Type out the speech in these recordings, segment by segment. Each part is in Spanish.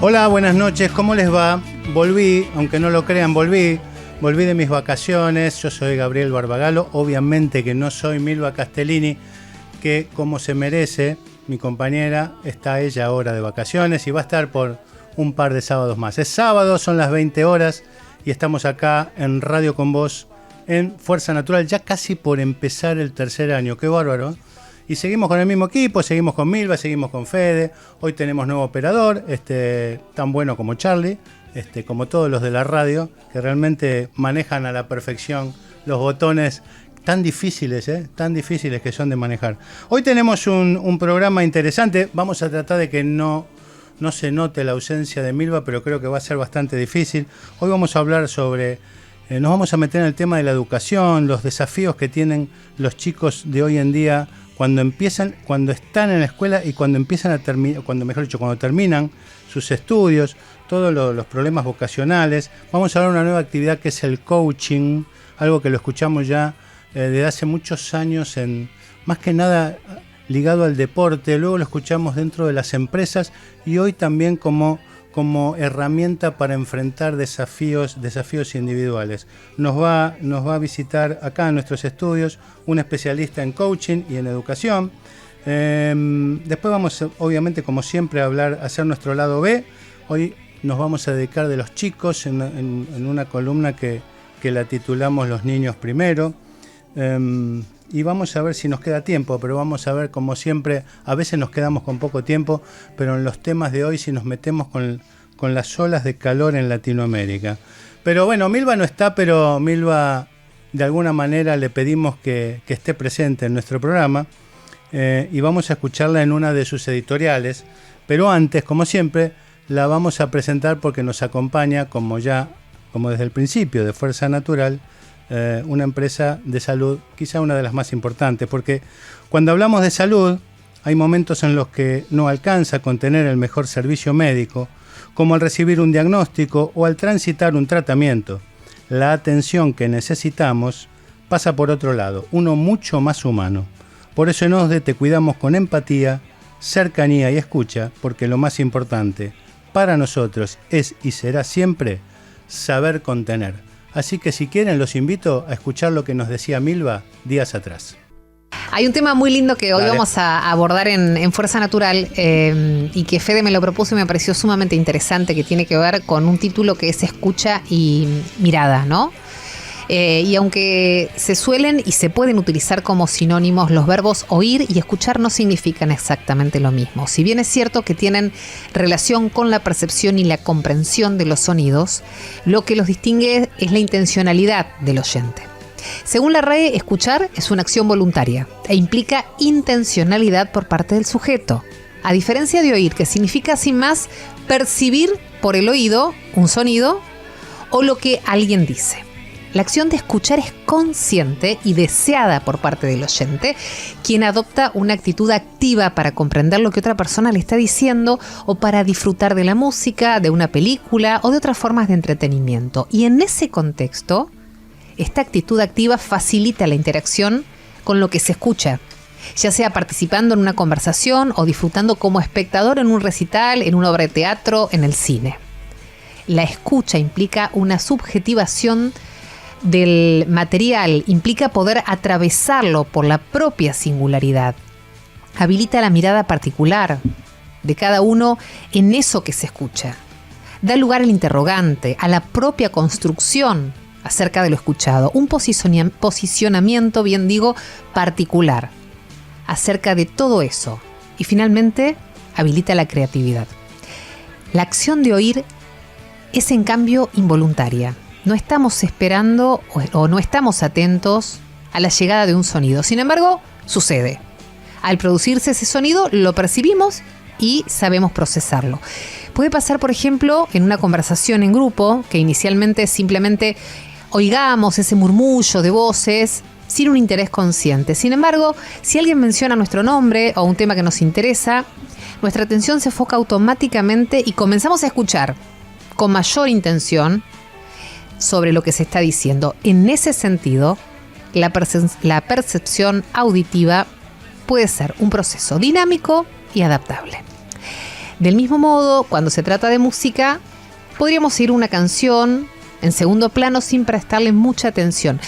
Hola, buenas noches, ¿cómo les va? Volví, aunque no lo crean, volví de mis vacaciones. Yo soy Gabriel Barbagalo, obviamente que no soy Milva Castellini, que como se merece, mi compañera, está ella ahora de vacaciones y va a estar por un par de sábados más. Es sábado, son las 20 horas y estamos acá en Radio Con Vos, en Fuerza Natural, ya casi por empezar el tercer año. Qué bárbaro. Y seguimos con el mismo equipo, seguimos con Milva, seguimos con Fede. Hoy tenemos nuevo operador, tan bueno como Charlie, como todos los de la radio, que realmente manejan a la perfección los botones tan difíciles que son de manejar. Hoy tenemos un programa interesante. Vamos a tratar de que no se note la ausencia de Milva, pero creo que va a ser bastante difícil. Hoy vamos a hablar sobre... nos vamos a meter en el tema de la educación, los desafíos que tienen los chicos de hoy en día cuando están en la escuela y cuando terminan sus estudios, todos los problemas vocacionales. Vamos a hablar de una nueva actividad que es el coaching, algo que lo escuchamos ya desde hace muchos años, más que nada ligado al deporte. Luego lo escuchamos dentro de las empresas y hoy también como herramienta para enfrentar desafíos individuales. Nos va a visitar acá en nuestros estudios un especialista en coaching y en educación. Después vamos, obviamente, como siempre, a hacer nuestro lado B. Hoy nos vamos a dedicar de los chicos en una columna que la titulamos Los niños primero. Y vamos a ver si nos queda tiempo, pero vamos a ver, como siempre, a veces nos quedamos con poco tiempo, pero en los temas de hoy si nos metemos con las olas de calor en Latinoamérica. Pero bueno, Milva no está, pero Milva de alguna manera le pedimos que esté presente en nuestro programa y vamos a escucharla en una de sus editoriales, pero antes, como siempre, la vamos a presentar porque nos acompaña, como desde el principio de Fuerza Natural, una empresa de salud, quizá una de las más importantes, porque cuando hablamos de salud hay momentos en los que no alcanza con tener el mejor servicio médico, como al recibir un diagnóstico o al transitar un tratamiento. La atención que necesitamos pasa por otro lado, uno mucho más humano. Por eso en OSDE te cuidamos con empatía, cercanía y escucha, porque lo más importante para nosotros es y será siempre saber contener. Así que si quieren los invito a escuchar lo que nos decía Milva días atrás. Hay un tema muy lindo que hoy vamos a abordar en Fuerza Natural y que Fede me lo propuso y me pareció sumamente interesante, que tiene que ver con un título que es escucha y mirada, ¿no? Y aunque se suelen y se pueden utilizar como sinónimos, los verbos oír y escuchar no significan exactamente lo mismo. Si bien es cierto que tienen relación con la percepción y la comprensión de los sonidos, lo que los distingue es la intencionalidad del oyente. Según la RAE, escuchar es una acción voluntaria e implica intencionalidad por parte del sujeto, a diferencia de oír, que significa sin más percibir por el oído un sonido o lo que alguien dice. La acción de escuchar es consciente y deseada por parte del oyente, quien adopta una actitud activa para comprender lo que otra persona le está diciendo o para disfrutar de la música, de una película o de otras formas de entretenimiento. Y en ese contexto, esta actitud activa facilita la interacción con lo que se escucha, ya sea participando en una conversación o disfrutando como espectador en un recital, en una obra de teatro, en el cine. La escucha implica una subjetivación del material, implica poder atravesarlo por la propia singularidad. Habilita la mirada particular de cada uno en eso que se escucha. Da lugar al interrogante, a la propia construcción acerca de lo escuchado. Un posicionamiento, bien digo, particular acerca de todo eso. Y finalmente, habilita la creatividad. La acción de oír es en cambio involuntaria. No estamos esperando o no estamos atentos a la llegada de un sonido. Sin embargo, sucede. Al producirse ese sonido, lo percibimos y sabemos procesarlo. Puede pasar, por ejemplo, en una conversación en grupo, que inicialmente simplemente oigamos ese murmullo de voces sin un interés consciente. Sin embargo, si alguien menciona nuestro nombre o un tema que nos interesa, nuestra atención se enfoca automáticamente y comenzamos a escuchar con mayor intención sobre lo que se está diciendo. En ese sentido, la percepción auditiva puede ser un proceso dinámico y adaptable. Del mismo modo, cuando se trata de música, podríamos ir una canción en segundo plano sin prestarle mucha atención.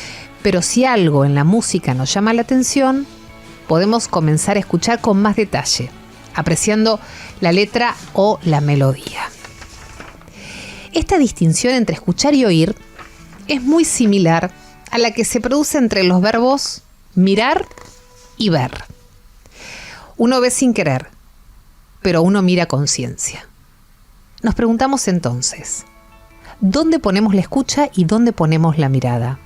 Pero si algo en la música nos llama la atención, podemos comenzar a escuchar con más detalle, apreciando la letra o la melodía. Esta distinción entre escuchar y oír es muy similar a la que se produce entre los verbos mirar y ver. Uno ve sin querer, pero uno mira a conciencia. Nos preguntamos entonces, ¿dónde ponemos la escucha y dónde ponemos la mirada?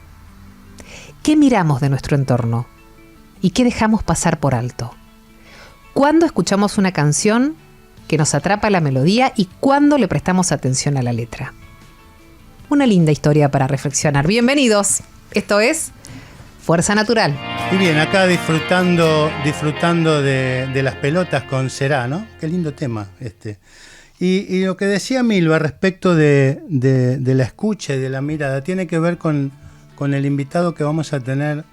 ¿Qué miramos de nuestro entorno? ¿Y qué dejamos pasar por alto? ¿Cuándo escuchamos una canción que nos atrapa la melodía y cuándo le prestamos atención a la letra? Una linda historia para reflexionar. Bienvenidos. Esto es Fuerza Natural. Y bien, acá disfrutando de las pelotas con Será, ¿no? Qué lindo tema este. Y lo que decía Milva respecto de la escucha y de la mirada tiene que ver con el invitado que vamos a tener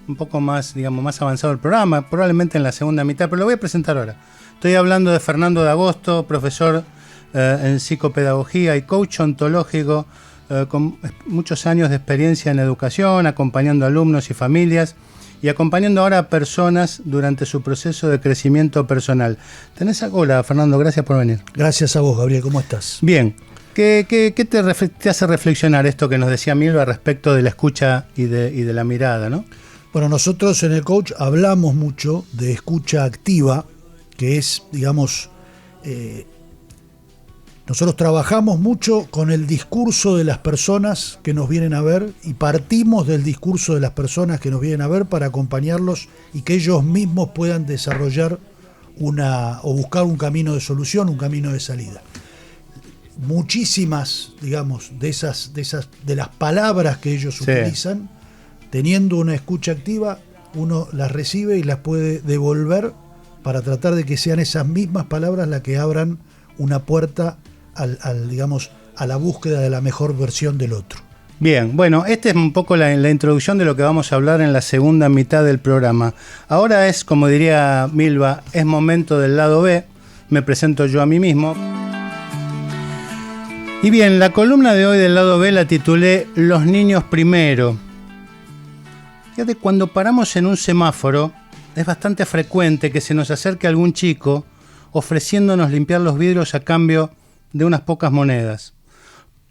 un poco más, digamos, más avanzado el programa, probablemente en la segunda mitad, pero lo voy a presentar ahora. Estoy hablando de Fernando de Agosto, profesor en psicopedagogía y coach ontológico, con muchos años de experiencia en educación, acompañando alumnos y familias y acompañando ahora a personas durante su proceso de crecimiento personal. Hola, Fernando, gracias por venir. Gracias a vos, Gabriel, ¿cómo estás? Bien. ¿Qué te hace reflexionar esto que nos decía Milva respecto de la escucha y de la mirada, ¿no? Bueno, nosotros en el coach hablamos mucho de escucha activa, que es, digamos, nosotros trabajamos mucho con el discurso de las personas que nos vienen a ver y partimos del discurso de las personas que nos vienen a ver para acompañarlos y que ellos mismos puedan desarrollar o buscar un camino de solución, un camino de salida. Muchísimas, digamos, de las palabras que ellos utilizan, teniendo una escucha activa, uno las recibe y las puede devolver para tratar de que sean esas mismas palabras las que abran una puerta digamos, a la búsqueda de la mejor versión del otro. Bien, bueno, esta es un poco la introducción de lo que vamos a hablar en la segunda mitad del programa. Ahora es, como diría Milva, es momento del lado B. Me presento yo a mí mismo. Y bien, la columna de hoy del lado B la titulé Los niños primero. Fíjate, cuando paramos en un semáforo, es bastante frecuente que se nos acerque algún chico ofreciéndonos limpiar los vidrios a cambio de unas pocas monedas.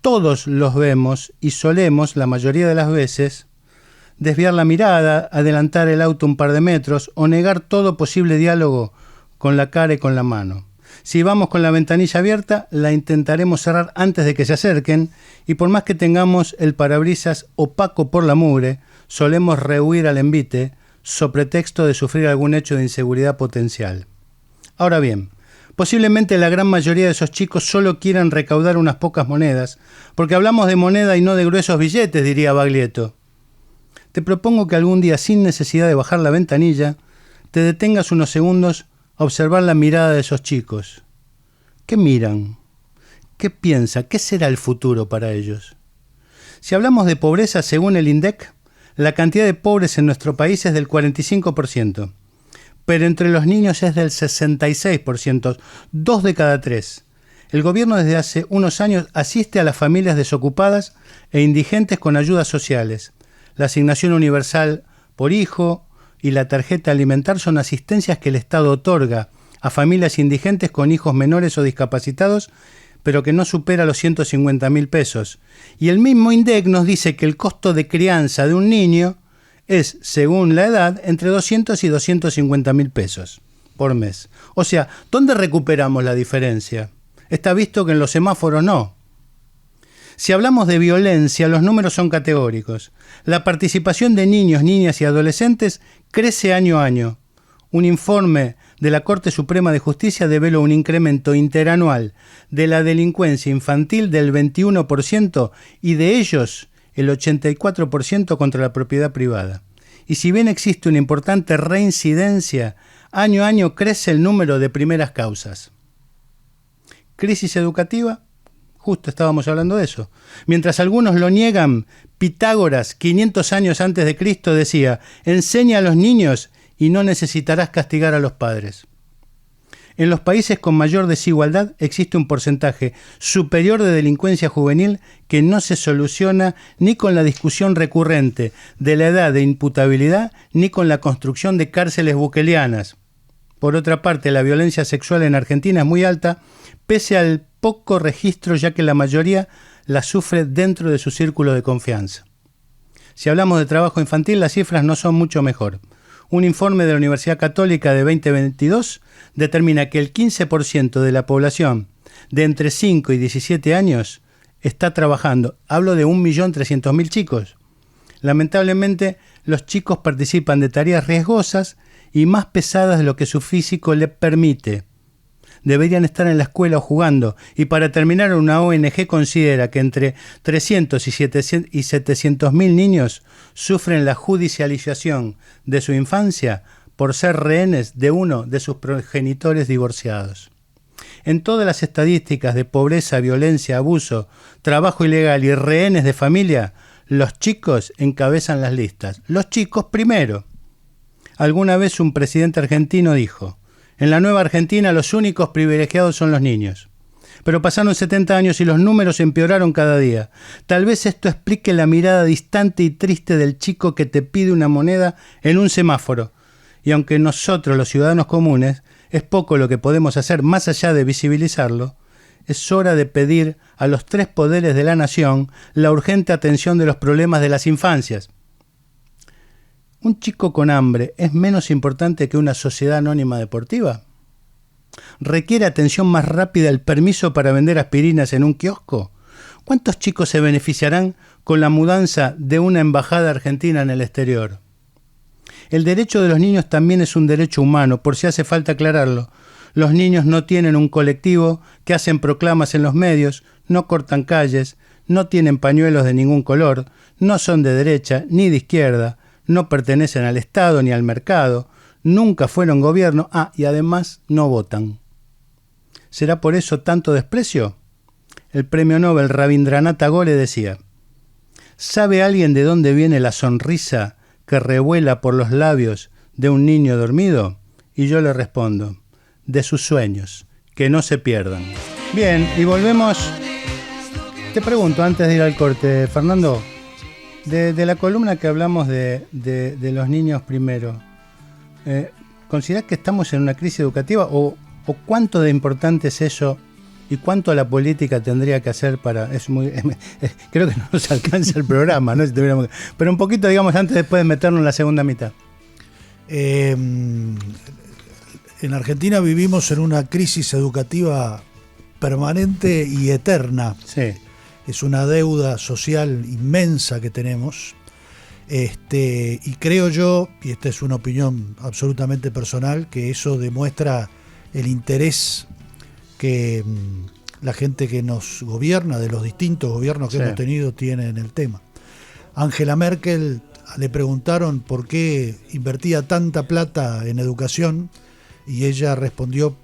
Todos los vemos y solemos, la mayoría de las veces, desviar la mirada, adelantar el auto un par de metros o negar todo posible diálogo con la cara y con la mano. Si vamos con la ventanilla abierta, la intentaremos cerrar antes de que se acerquen y por más que tengamos el parabrisas opaco por la mugre, solemos rehuir al envite so pretexto de sufrir algún hecho de inseguridad potencial. Ahora bien, posiblemente la gran mayoría de esos chicos solo quieran recaudar unas pocas monedas, porque hablamos de moneda y no de gruesos billetes, diría Baglietto. Te propongo que algún día, sin necesidad de bajar la ventanilla, te detengas unos segundos a observar la mirada de esos chicos. ¿Qué miran? ¿Qué piensan? ¿Qué será el futuro para ellos? Si hablamos de pobreza, según el INDEC, la cantidad de pobres en nuestro país es del 45%. Pero entre los niños es del 66%, 2 de cada 3. El gobierno desde hace unos años asiste a las familias desocupadas e indigentes con ayudas sociales. La asignación universal por hijo y la tarjeta alimentar son asistencias que el Estado otorga a familias indigentes con hijos menores o discapacitados, pero que no supera los 150.000 pesos. Y el mismo INDEC nos dice que el costo de crianza de un niño es, según la edad, entre 200 y 250.000 pesos por mes. O sea, ¿dónde recuperamos la diferencia? Está visto que en los semáforos no. Si hablamos de violencia, los números son categóricos. La participación de niños, niñas y adolescentes crece año a año. Un informe de la Corte Suprema de Justicia develó un incremento interanual de la delincuencia infantil del 21% y de ellos el 84% contra la propiedad privada. Y si bien existe una importante reincidencia, año a año crece el número de primeras causas. ¿Crisis educativa? Justo estábamos hablando de eso. Mientras algunos lo niegan, Pitágoras, 500 años antes de Cristo, decía: enseña a los niños y no necesitarás castigar a los padres. En los países con mayor desigualdad existe un porcentaje superior de delincuencia juvenil que no se soluciona ni con la discusión recurrente de la edad de imputabilidad ni con la construcción de cárceles bukelianas. Por otra parte, la violencia sexual en Argentina es muy alta, pese al poco registro, ya que la mayoría la sufre dentro de su círculo de confianza. Si hablamos de trabajo infantil, las cifras no son mucho mejor. Un informe de la Universidad Católica de 2022 determina que el 15% de la población de entre 5 y 17 años está trabajando. Hablo de 1.300.000 chicos. Lamentablemente, los chicos participan de tareas riesgosas y más pesadas de lo que su físico le permite. Deberían estar en la escuela o jugando. Y para terminar, una ONG considera que entre 300 y 700.000 niños sufren la judicialización de su infancia por ser rehenes de uno de sus progenitores divorciados. En todas las estadísticas de pobreza, violencia, abuso, trabajo ilegal y rehenes de familia, los chicos encabezan las listas. Los chicos primero. Alguna vez un presidente argentino dijo: en la nueva Argentina los únicos privilegiados son los niños. Pero pasaron 70 años y los números empeoraron cada día. Tal vez esto explique la mirada distante y triste del chico que te pide una moneda en un semáforo. Y aunque nosotros, los ciudadanos comunes, es poco lo que podemos hacer más allá de visibilizarlo, es hora de pedir a los tres poderes de la nación la urgente atención de los problemas de las infancias. ¿Un chico con hambre es menos importante que una sociedad anónima deportiva? ¿Requiere atención más rápida el permiso para vender aspirinas en un kiosco? ¿Cuántos chicos se beneficiarán con la mudanza de una embajada argentina en el exterior? El derecho de los niños también es un derecho humano, por si hace falta aclararlo. Los niños no tienen un colectivo que hacen proclamas en los medios, no cortan calles, no tienen pañuelos de ningún color, no son de derecha ni de izquierda, no pertenecen al Estado ni al mercado, nunca fueron gobierno, y además no votan. ¿Será por eso tanto desprecio? El premio Nobel Rabindranath Tagore decía: ¿sabe alguien de dónde viene la sonrisa que revuela por los labios de un niño dormido? Y yo le respondo: de sus sueños, que no se pierdan. Bien, y volvemos. Te pregunto, antes de ir al corte, Fernando, de la columna que hablamos de los niños primero, ¿considerás que estamos en una crisis educativa o cuánto de importante es eso y cuánto la política tendría que hacer para... creo que no nos alcanza el programa, ¿no? Pero un poquito, digamos, antes después de meternos en la segunda mitad. En Argentina vivimos en una crisis educativa permanente y eterna. Sí. Es una deuda social inmensa que tenemos. Y creo yo, y esta es una opinión absolutamente personal, que eso demuestra el interés que la gente que nos gobierna, de los distintos gobiernos que hemos tenido, tiene en el tema. Angela Merkel, le preguntaron por qué invertía tanta plata en educación y ella respondió: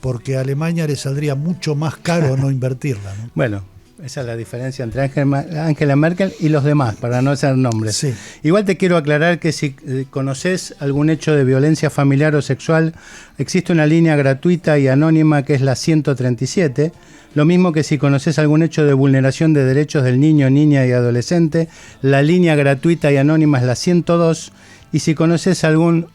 porque a Alemania le saldría mucho más caro no invertirla, ¿no? Bueno, esa es la diferencia entre Angela Merkel y los demás, para no hacer nombres. Sí. Igual te quiero aclarar que si conoces algún hecho de violencia familiar o sexual, existe una línea gratuita y anónima que es la 137. Lo mismo que si conoces algún hecho de vulneración de derechos del niño, niña y adolescente, la línea gratuita y anónima es la 102. Y si conoces algún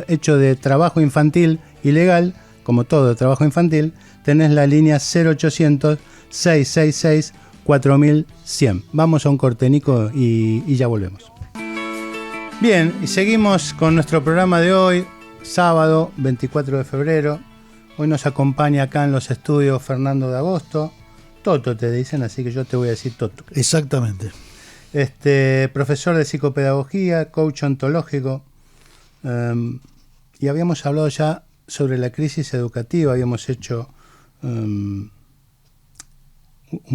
hecho de trabajo infantil ilegal, como todo trabajo infantil, tenés la línea 0800 666 4100. Vamos a un corte, Nico, y ya volvemos. Bien, y seguimos con nuestro programa de hoy, sábado 24 de febrero. Hoy nos acompaña acá en los estudios Fernando de Agosto. Toto te dicen, así que yo te voy a decir Toto. Exactamente. Profesor de psicopedagogía, coach ontológico. Y habíamos hablado ya sobre la crisis educativa, habíamos hecho un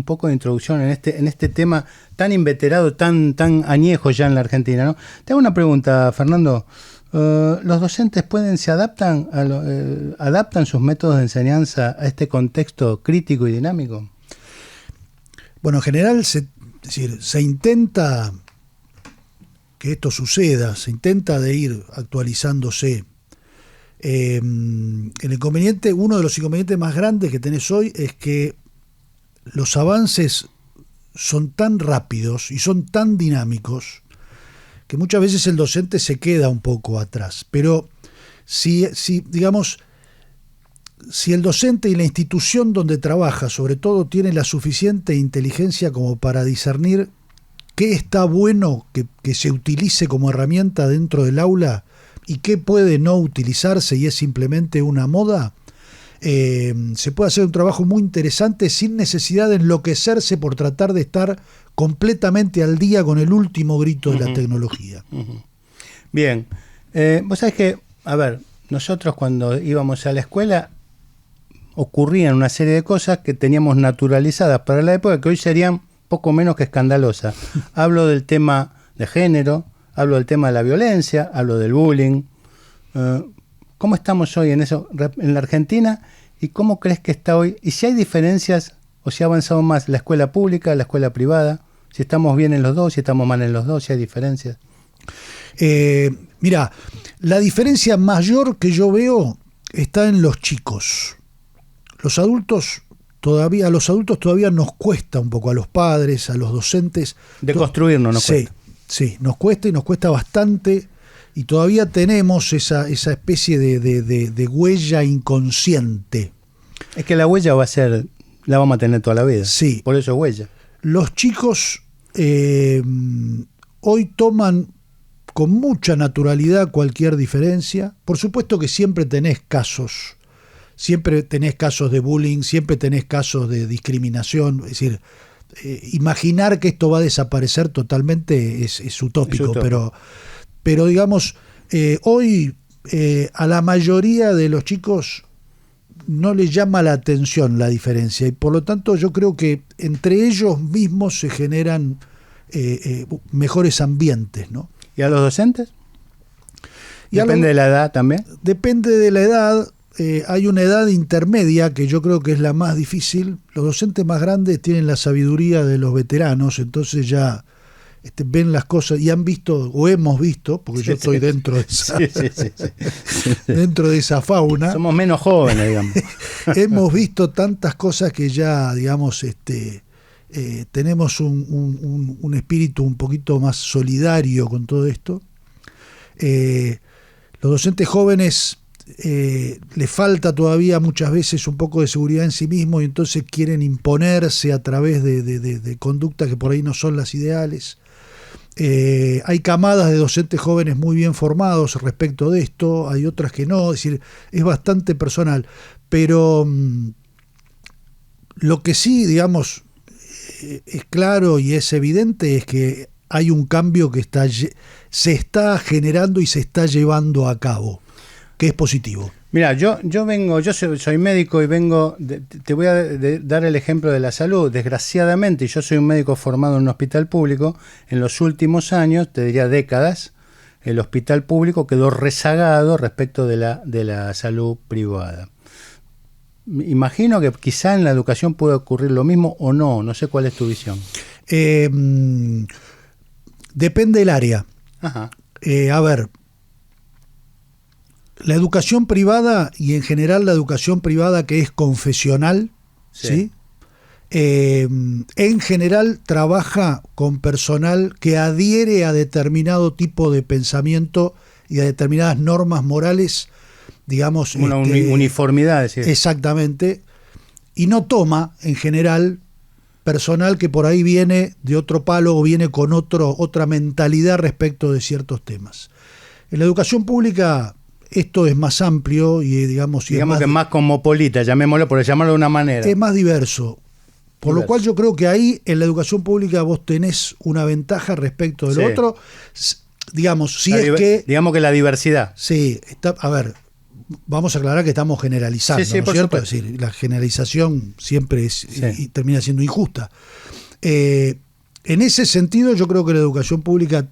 poco de introducción en este tema tan inveterado, tan añejo ya en la Argentina, ¿no? Te hago una pregunta, Fernando. ¿Los docentes se adaptan sus métodos de enseñanza a este contexto crítico y dinámico? Bueno, en general se intenta que esto suceda, se intenta de ir actualizándose. El inconveniente, uno de los inconvenientes más grandes que tenés hoy es que los avances son tan rápidos y son tan dinámicos que muchas veces el docente se queda un poco atrás. Pero digamos, si el docente y la institución donde trabaja, sobre todo, tiene la suficiente inteligencia como para discernir qué está bueno que se utilice como herramienta dentro del aula y qué puede no utilizarse y es simplemente una moda, se puede hacer un trabajo muy interesante sin necesidad de enloquecerse por tratar de estar completamente al día con el último grito de la tecnología. Bien, vos sabés que, a ver, nosotros cuando íbamos a la escuela ocurrían una serie de cosas que teníamos naturalizadas para la época que hoy serían poco menos que escandalosas. Hablo del tema de género, hablo del tema de la violencia, hablo del bullying. ¿Cómo estamos hoy en eso en la Argentina? ¿Y cómo crees que está hoy? ¿Y si hay diferencias o si ha avanzado más la escuela pública, la escuela privada? Si estamos bien en los dos, si estamos mal en los dos, si hay diferencias. Mira, la diferencia mayor que yo veo está en los chicos. A los adultos todavía nos cuesta un poco, a los padres, a los docentes. De construirnos nos cuesta. Sí, nos cuesta y nos cuesta bastante. Y todavía tenemos esa especie de huella inconsciente. Es que la huella la vamos a tener toda la vida. Sí. Por eso es huella. Los chicos hoy toman con mucha naturalidad cualquier diferencia. Por supuesto que siempre tenés casos de bullying, siempre tenés casos de discriminación. Es decir, imaginar que esto va a desaparecer totalmente es utópico, pero digamos, hoy a la mayoría de los chicos no les llama la atención la diferencia y por lo tanto yo creo que entre ellos mismos se generan mejores ambientes, ¿no? ¿Y a los docentes? ¿Depende de la edad también? Depende de la edad. Hay una edad intermedia que yo creo que es la más difícil. Los docentes más grandes tienen la sabiduría de los veteranos, entonces ya ven las cosas y han visto o hemos visto, porque yo estoy dentro de esa, dentro de esa fauna. Somos menos jóvenes, digamos. Hemos visto tantas cosas que ya, digamos, tenemos un espíritu un poquito más solidario con todo esto. Los docentes jóvenes les falta todavía muchas veces un poco de seguridad en sí mismos y entonces quieren imponerse a través de conductas que por ahí no son las ideales. Hay camadas de docentes jóvenes muy bien formados respecto de esto, hay otras que no, es decir, es bastante personal, pero lo que sí, digamos, es claro y es evidente es que hay un cambio que se está generando y se está llevando a cabo, que es positivo. Mira, yo soy médico y te voy a dar el ejemplo de la salud. Desgraciadamente, y yo soy un médico formado en un hospital público, en los últimos años, te diría décadas, el hospital público quedó rezagado respecto de la salud privada. Imagino que quizá en la educación puede ocurrir lo mismo o no sé cuál es tu visión. Depende del área. Ajá. A ver, la educación privada y en general la educación privada que es confesional, ¿sí? En general trabaja con personal que adhiere a determinado tipo de pensamiento y a determinadas normas morales, digamos. Una uniformidad, es decir. Exactamente. Y no toma, en general, personal que por ahí viene de otro palo o viene con otra mentalidad respecto de ciertos temas. En la educación pública esto es más amplio y digamos que es más cosmopolita, llamémoslo por llamarlo de una manera. Es más diverso. Por lo cual yo creo que ahí en la educación pública vos tenés una ventaja respecto de lo otro. Digamos, digamos que la diversidad. Sí, a ver, vamos a aclarar que estamos generalizando, ¿no es cierto? Es decir, la generalización siempre y termina siendo injusta. En ese sentido yo creo que la educación pública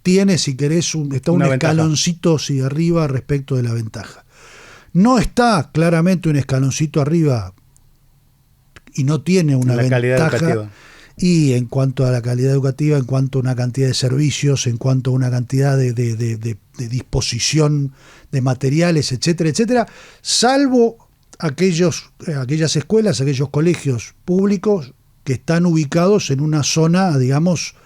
tiene, si querés, está un escaloncito hacia arriba respecto de la ventaja. No está claramente un escaloncito arriba y no tiene una ventaja Y en cuanto a la calidad educativa, en cuanto a una cantidad de servicios, en cuanto a una cantidad de disposición de materiales, etcétera, etcétera, salvo aquellas escuelas, aquellos colegios públicos que están ubicados en una zona, digamos,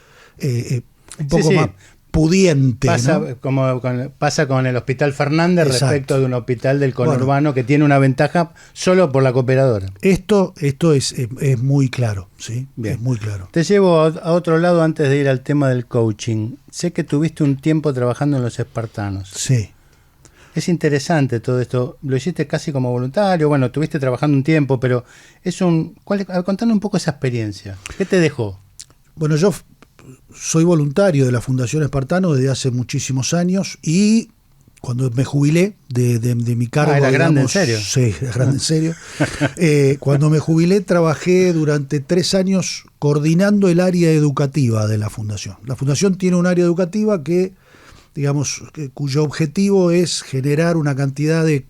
un poco más pudiente. Pasa, ¿no? Pasa con el Hospital Fernández. Exacto. Respecto de un hospital del conurbano que tiene una ventaja solo por la cooperadora. Esto es muy claro, ¿sí? Bien. Es muy claro. Te llevo a otro lado antes de ir al tema del coaching. Sé que tuviste un tiempo trabajando en los espartanos. Sí. Es interesante todo esto. Lo hiciste casi como voluntario. Bueno, estuviste trabajando un tiempo, pero contame un poco esa experiencia. ¿Qué te dejó? Bueno, yo soy voluntario de la Fundación Espartano desde hace muchísimos años y cuando me jubilé de mi cargo... ¿Era grande en serio? Sí, era grande en serio. Cuando me jubilé trabajé durante 3 años coordinando el área educativa de la Fundación. La Fundación tiene un área educativa cuyo objetivo es generar una cantidad de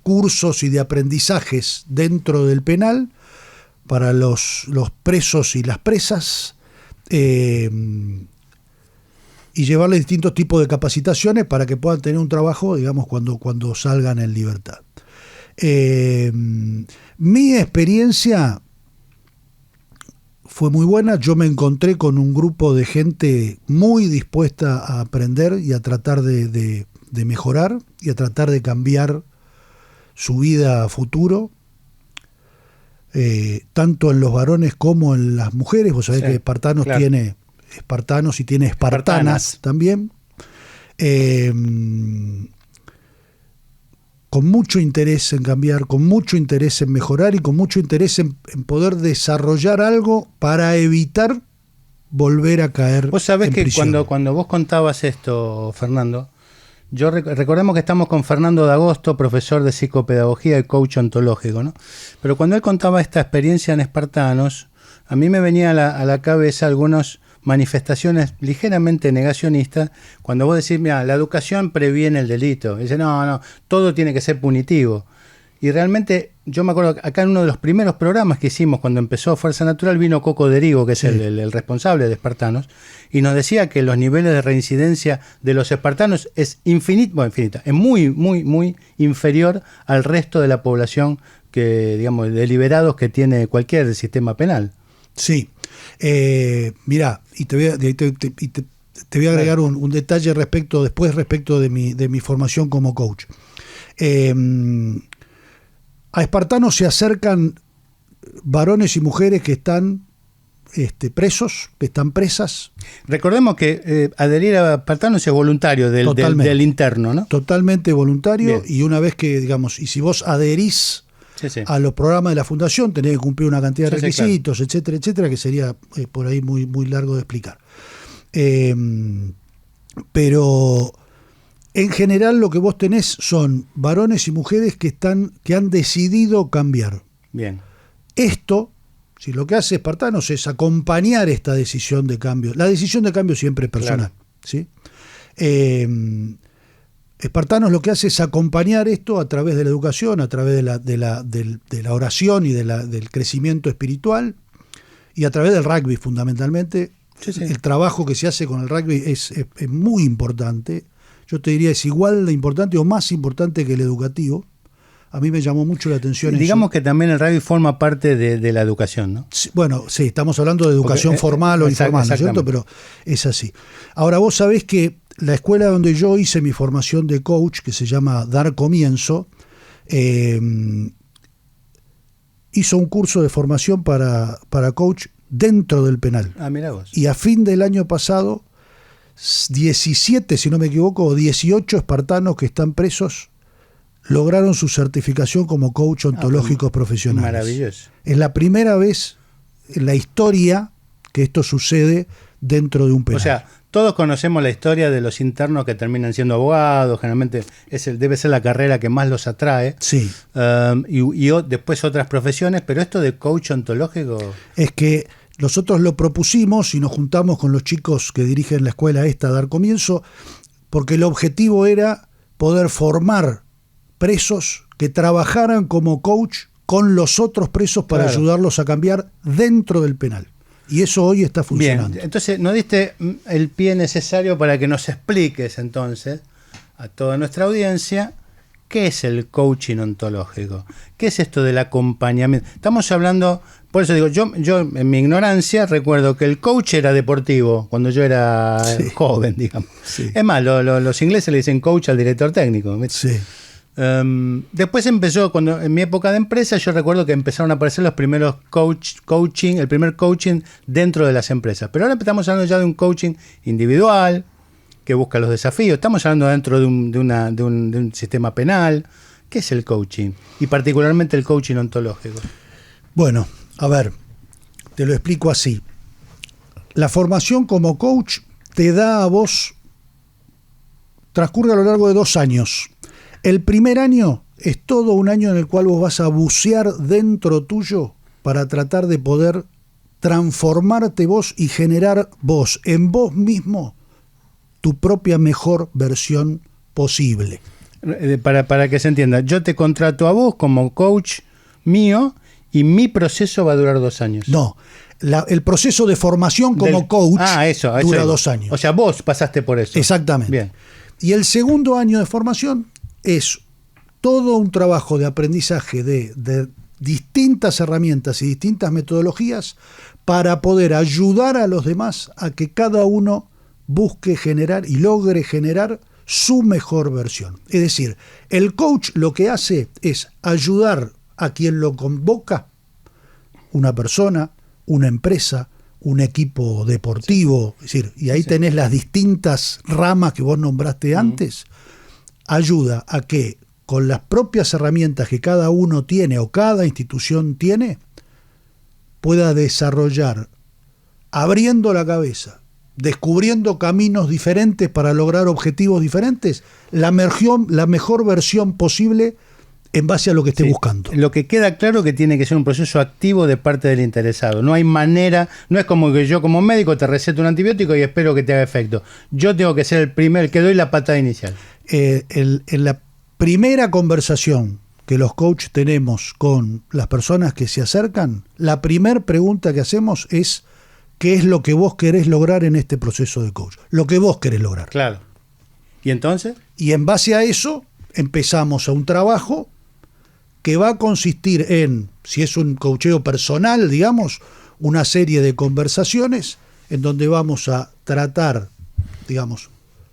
cursos y de aprendizajes dentro del penal para los presos y las presas, y llevarles distintos tipos de capacitaciones para que puedan tener un trabajo, digamos, cuando salgan en libertad. Mi experiencia fue muy buena. Yo me encontré con un grupo de gente muy dispuesta a aprender y a tratar de mejorar y a tratar de cambiar su vida a futuro. Tanto en los varones como en las mujeres. Vos sabés que Espartanos tiene espartanos y tiene espartanas también. Con mucho interés en cambiar, con mucho interés en mejorar y con mucho interés en poder desarrollar algo para evitar volver a caer. Vos sabés en que prisión. cuando vos contabas esto, Fernando, recordemos que estamos con Fernando D'Agosto, profesor de psicopedagogía y coach ontológico, ¿no? Pero cuando él contaba esta experiencia en Espartanos, a mí me venía a la cabeza algunas manifestaciones ligeramente negacionistas, cuando vos decís, mira, la educación previene el delito. Dice, no, todo tiene que ser punitivo. Y realmente, yo me acuerdo, acá en uno de los primeros programas que hicimos cuando empezó Fuerza Natural, vino Coco Derigo, que es el responsable de Espartanos, y nos decía que los niveles de reincidencia de los espartanos es infinita, es muy, muy, muy inferior al resto de la población digamos, de liberados que tiene cualquier sistema penal. Sí. Mirá, y te voy a agregar un detalle respecto de mi formación como coach. A Espartanos se acercan varones y mujeres que están presos, que están presas. Recordemos que adherir a Espartanos es voluntario del interno, ¿no? Totalmente voluntario. Bien. Y una vez que, digamos, y si vos adherís a los programas de la Fundación, tenés que cumplir una cantidad de requisitos, claro, etcétera, etcétera, que sería por ahí muy, muy largo de explicar. Pero en general lo que vos tenés son varones y mujeres que han decidido cambiar. Bien. Esto, si lo que hace Espartanos es acompañar esta decisión de cambio. La decisión de cambio siempre es personal, claro, ¿sí? Espartanos lo que hace es acompañar esto a través de la educación, a través de la oración y del crecimiento espiritual, y a través del rugby fundamentalmente. Sí. El trabajo que se hace con el rugby es muy importante. Yo te diría es igual de importante o más importante que el educativo. A mí me llamó mucho la atención. Digamos eso. Que también el rugby forma parte de la educación, ¿no? Sí, bueno, sí, estamos hablando de educación formal o informal, ¿no es cierto? Pero es así. Ahora, vos sabés que la escuela donde yo hice mi formación de coach, que se llama Dar Comienzo, hizo un curso de formación para coach dentro del penal. Ah, mirá vos. Y a fin del año pasado, 17, si no me equivoco, o 18 espartanos que están presos lograron su certificación como coach ontológicos profesionales. Maravilloso. Es la primera vez en la historia que esto sucede dentro de un penal. O sea, todos conocemos la historia de los internos que terminan siendo abogados, generalmente debe ser la carrera que más los atrae. Sí. Y después otras profesiones, pero esto de coach ontológico... Es que nosotros lo propusimos y nos juntamos con los chicos que dirigen la escuela esta a Dar Comienzo, porque el objetivo era poder formar presos que trabajaran como coach con los otros presos para ayudarlos a cambiar dentro del penal. Y eso hoy está funcionando. Bien, entonces nos diste el pie necesario para que nos expliques entonces a toda nuestra audiencia qué es el coaching ontológico, qué es esto del acompañamiento. Estamos hablando, por eso digo, yo en mi ignorancia recuerdo que el coach era deportivo cuando yo era joven, digamos. Sí. Es más, los ingleses le dicen coach al director técnico. Sí. Después empezó, cuando en mi época de empresa, yo recuerdo que empezaron a aparecer los primeros coaching, el primer coaching dentro de las empresas. Pero ahora estamos hablando ya de un coaching individual que busca los desafíos. Estamos hablando dentro de un sistema penal. ¿Qué es el coaching? Y particularmente el coaching ontológico. Bueno, a ver, te lo explico así. La formación como coach te da a vos, transcurre a lo largo de 2 años. El primer año es todo un año en el cual vos vas a bucear dentro tuyo para tratar de poder transformarte vos y generar vos, en vos mismo, tu propia mejor versión posible. Para que se entienda, yo te contrato a vos como coach mío y mi proceso va a durar 2 años. No, el proceso de formación como coach dura 2 años. O sea, vos pasaste por eso. Exactamente. Bien. Y el segundo año de formación es todo un trabajo de aprendizaje de distintas herramientas y distintas metodologías para poder ayudar a los demás a que cada uno busque generar y logre generar su mejor versión. Es decir, el coach lo que hace es ayudar a quien lo convoca, una persona, una empresa, un equipo deportivo, es decir, y ahí tenés las distintas ramas que vos nombraste antes, ayuda a que con las propias herramientas que cada uno tiene o cada institución tiene, pueda desarrollar, abriendo la cabeza, descubriendo caminos diferentes para lograr objetivos diferentes, la mejor versión posible en base a lo que esté buscando. Lo que queda claro que tiene que ser un proceso activo de parte del interesado. No hay manera, no es como que yo como médico te receto un antibiótico y espero que te haga efecto. Yo tengo que ser el que doy la patada inicial. En la primera conversación que los coaches tenemos con las personas que se acercan, la primera pregunta que hacemos es: ¿qué es lo que vos querés lograr en este proceso de coach? Lo que vos querés lograr. Claro. ¿Y entonces? Y en base a eso empezamos a un trabajo que va a consistir en, si es un coacheo personal, digamos, una serie de conversaciones en donde vamos a tratar, digamos,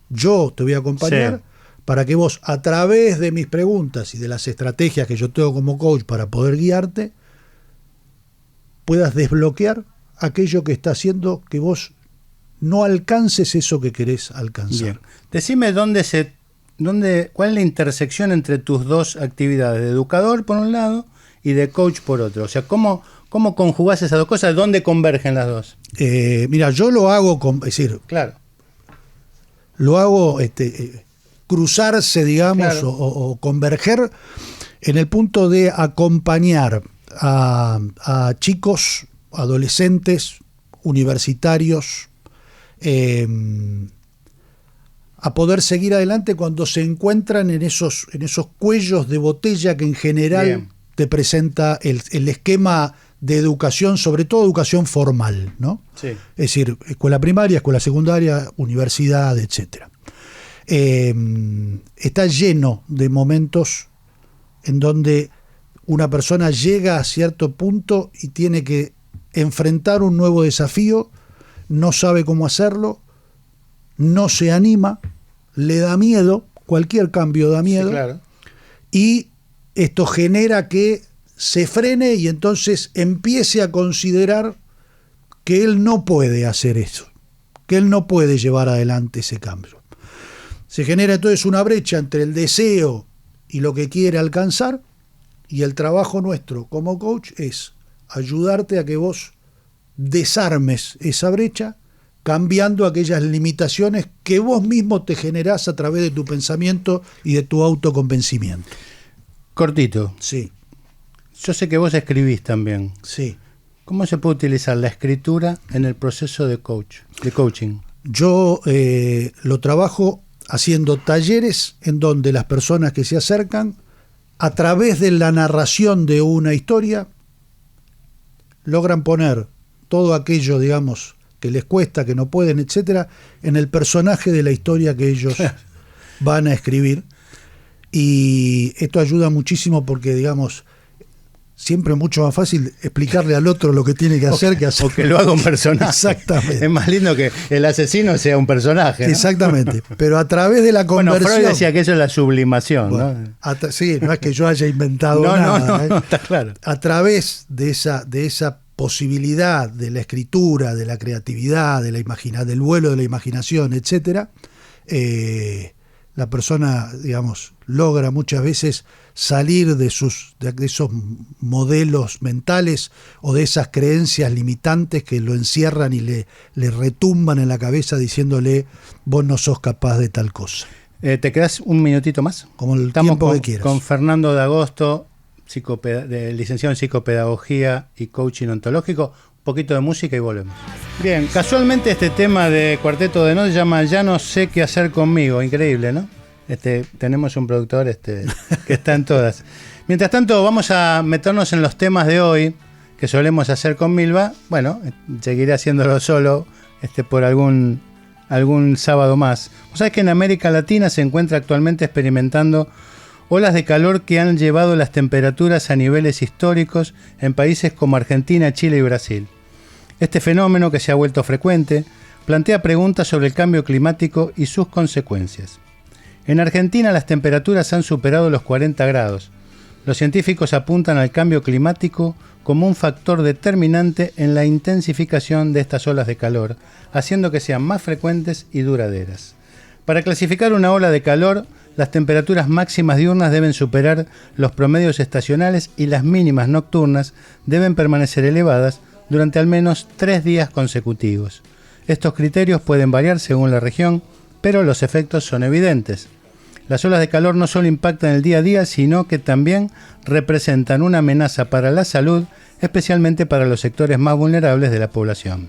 yo te voy a acompañar para que vos, a través de mis preguntas y de las estrategias que yo tengo como coach para poder guiarte, puedas desbloquear aquello que está haciendo que vos no alcances eso que querés alcanzar. Bien. Decime cuál es la intersección entre tus dos actividades, de educador por un lado y de coach por otro. O sea, ¿cómo conjugás esas dos cosas? ¿Dónde convergen las dos? Mira, yo lo hago, es decir, claro, lo hago cruzarse, digamos, claro, o converger en el punto de acompañar a chicos, adolescentes, universitarios, a poder seguir adelante cuando se encuentran en esos cuellos de botella que en general te presenta el esquema de educación, sobre todo educación formal, ¿no? Sí. Es decir, escuela primaria, escuela secundaria, universidad, etcétera. Está lleno de momentos en donde una persona llega a cierto punto y tiene que enfrentar un nuevo desafío, no sabe cómo hacerlo, no se anima, le da miedo, cualquier cambio da miedo, sí, claro, y esto genera que se frene y entonces empiece a considerar que él no puede hacer eso, que él no puede llevar adelante ese cambio. Se genera entonces una brecha entre el deseo y lo que quiere alcanzar, y el trabajo nuestro como coach es ayudarte a que vos desarmes esa brecha, cambiando aquellas limitaciones que vos mismo te generás a través de tu pensamiento y de tu autoconvencimiento. Cortito. Sí. Yo sé que vos escribís también. Sí. ¿Cómo se puede utilizar la escritura en el proceso de coaching? Yo lo trabajo haciendo talleres en donde las personas que se acercan, a través de la narración de una historia, logran poner todo aquello, digamos, que les cuesta, que no pueden, etcétera, en el personaje de la historia que ellos van a escribir. Y esto ayuda muchísimo porque, digamos, siempre es mucho más fácil explicarle al otro lo que tiene que hacer que hacer. O que lo haga un personaje. Exactamente. Es más lindo que el asesino sea un personaje, ¿no? Exactamente. Pero a través de la conversión... Bueno, Freud decía que eso es la sublimación, bueno, ¿no? Sí, no es que yo haya inventado no, nada. No, está claro. A través de esa posibilidad de la escritura, de la creatividad, de del vuelo de la imaginación, etcétera, la persona, digamos, logra muchas veces salir de esos modelos mentales o de esas creencias limitantes que lo encierran y le retumban en la cabeza diciéndole, vos no sos capaz de tal cosa. ¿Te quedás un minutito más? Como el Estamos tiempo que quieras. Con Fernando D'Agosto, licenciado en psicopedagogía y coaching ontológico. Un poquito de música y volvemos. Bien, casualmente este tema de Cuarteto de Nos se llama Ya no sé qué hacer conmigo. Increíble, ¿no? Tenemos un productor que está en todas. Mientras tanto, vamos a meternos en los temas de hoy que solemos hacer con Milva. Bueno, seguiré haciéndolo solo por algún sábado más. Vos sabés que en América Latina se encuentra actualmente experimentando olas de calor que han llevado las temperaturas a niveles históricos en países como Argentina, Chile y Brasil. Este fenómeno, que se ha vuelto frecuente, plantea preguntas sobre el cambio climático y sus consecuencias. En Argentina las temperaturas han superado los 40 grados. Los científicos apuntan al cambio climático como un factor determinante en la intensificación de estas olas de calor, haciendo que sean más frecuentes y duraderas. Para clasificar una ola de calor, las temperaturas máximas diurnas deben superar los promedios estacionales y las mínimas nocturnas deben permanecer elevadas durante al menos 3 días consecutivos. Estos criterios pueden variar según la región, pero los efectos son evidentes. Las olas de calor no solo impactan el día a día, sino que también representan una amenaza para la salud, especialmente para los sectores más vulnerables de la población.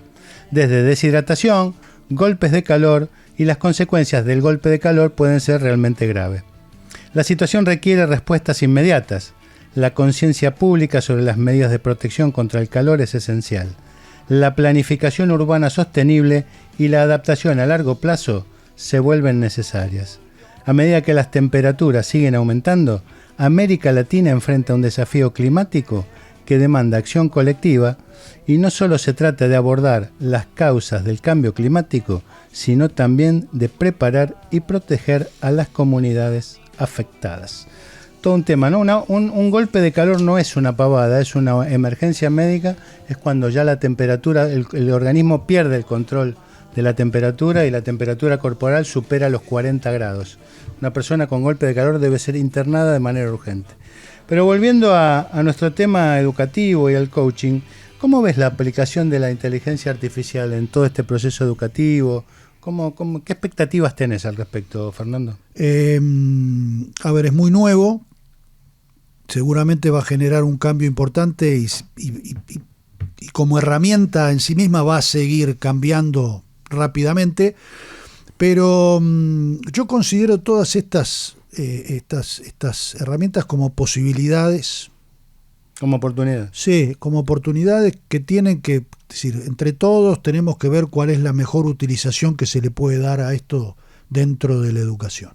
Desde deshidratación, golpes de calor y las consecuencias del golpe de calor pueden ser realmente graves. La situación requiere respuestas inmediatas. La conciencia pública sobre las medidas de protección contra el calor es esencial. La planificación urbana sostenible y la adaptación a largo plazo se vuelven necesarias. A medida que las temperaturas siguen aumentando, América Latina enfrenta un desafío climático que demanda acción colectiva, y no solo se trata de abordar las causas del cambio climático, sino también de preparar y proteger a las comunidades afectadas. Todo un tema, ¿no? Un golpe de calor no es una pavada, es una emergencia médica, es cuando ya la temperatura, el organismo pierde el control de la temperatura y la temperatura corporal supera los 40 grados. Una persona con golpe de calor debe ser internada de manera urgente. Pero volviendo a nuestro tema educativo y al coaching, ¿cómo ves la aplicación de la inteligencia artificial en todo este proceso educativo? ¿Qué expectativas tenés al respecto, Fernando? A ver, es muy nuevo, seguramente va a generar un cambio importante y como herramienta en sí misma va a seguir cambiando rápidamente, pero yo considero todas estas herramientas como posibilidades. Como oportunidades. Sí, como oportunidades que tienen que, es decir, entre todos tenemos que ver cuál es la mejor utilización que se le puede dar a esto dentro de la educación.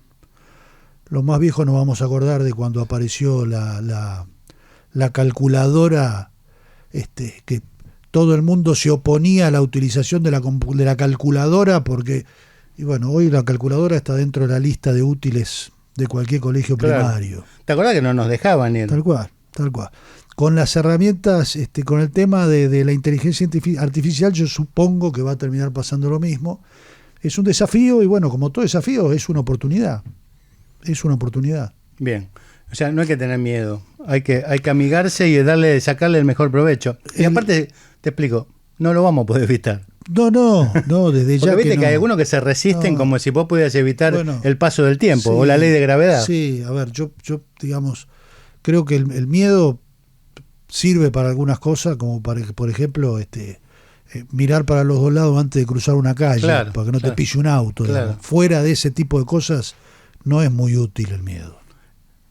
Los más viejos nos vamos a acordar de cuando apareció la calculadora, que todo el mundo se oponía a la utilización de la calculadora porque, y bueno, hoy la calculadora está dentro de la lista de útiles de cualquier colegio primario. ¿Te acordás que no nos dejaban ir? Tal cual. Con las herramientas, con el tema de la inteligencia artificial, yo supongo que va a terminar pasando lo mismo. Es un desafío y bueno, como todo desafío, es una oportunidad. Bien, o sea, no hay que tener miedo, hay que amigarse y sacarle el mejor provecho. Y aparte, te explico, no lo vamos a poder evitar. No, desde ya. Porque viste que hay algunos que se resisten como si vos pudieras evitar el paso del tiempo, sí, o la ley de gravedad. Sí, a ver, yo digamos, creo que el miedo sirve para algunas cosas, como para que, por ejemplo, mirar para los dos lados antes de cruzar una calle, para que no te pille un auto. Claro. Fuera de ese tipo de cosas no es muy útil el miedo.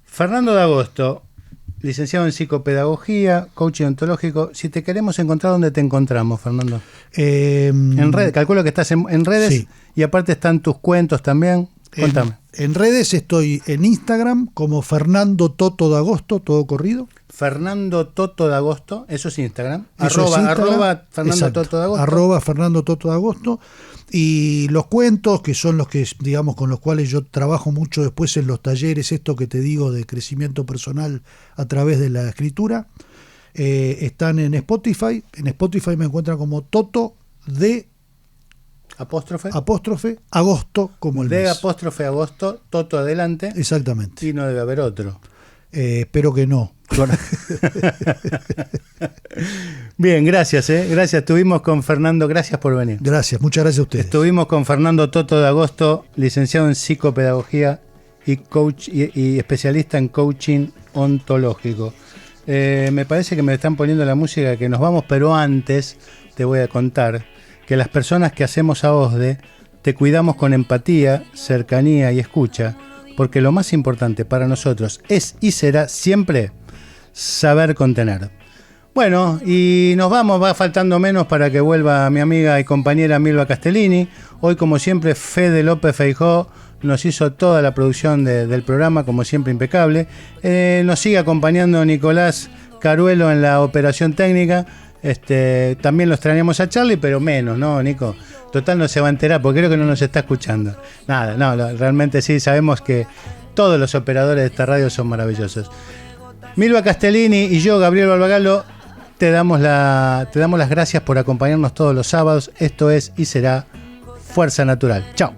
Fernando D'Agosto, licenciado en psicopedagogía, coaching ontológico. Si te queremos encontrar, ¿dónde te encontramos, Fernando? En redes, calculo que estás en redes, sí. Y aparte están tus cuentos también. Contame. En redes estoy en Instagram como Fernando Toto de Agosto, todo corrido. Fernando Toto de Agosto, eso es Instagram. Arroba Fernando Toto de Agosto. Arroba Fernando Toto de Agosto. Y los cuentos, que son los que, digamos, con los cuales yo trabajo mucho después en los talleres, esto que te digo de crecimiento personal a través de la escritura, están en Spotify. En Spotify me encuentran como Toto de apóstrofe Agosto, como el de mes. Apóstrofe Agosto, Toto adelante. Exactamente. Y no debe haber otro. Espero que no. Bien, gracias. Gracias. Estuvimos con Fernando. Gracias por venir. Gracias, muchas gracias a ustedes. Estuvimos con Fernando Toto de Agosto, licenciado en psicopedagogía y coach y especialista en coaching ontológico. Me parece que me están poniendo la música que nos vamos, pero antes te voy a contar que las personas que hacemos a OSDE te cuidamos con empatía, cercanía y escucha, porque lo más importante para nosotros es y será siempre saber contener. Bueno, y nos vamos, va faltando menos para que vuelva mi amiga y compañera Milva Castellini. Hoy, como siempre, Fede López Feijó nos hizo toda la producción del programa, como siempre, impecable. Nos sigue acompañando Nicolás Caruelo en la operación técnica. También lo extrañamos a Charlie, pero menos, ¿no, Nico? Total, no se va a enterar porque creo que no nos está escuchando. Nada, no, realmente sí, sabemos que todos los operadores de esta radio son maravillosos. Milva Castellini y yo, Gabriel Barbagalo, te damos las gracias por acompañarnos todos los sábados. Esto es y será Fuerza Natural. Chao.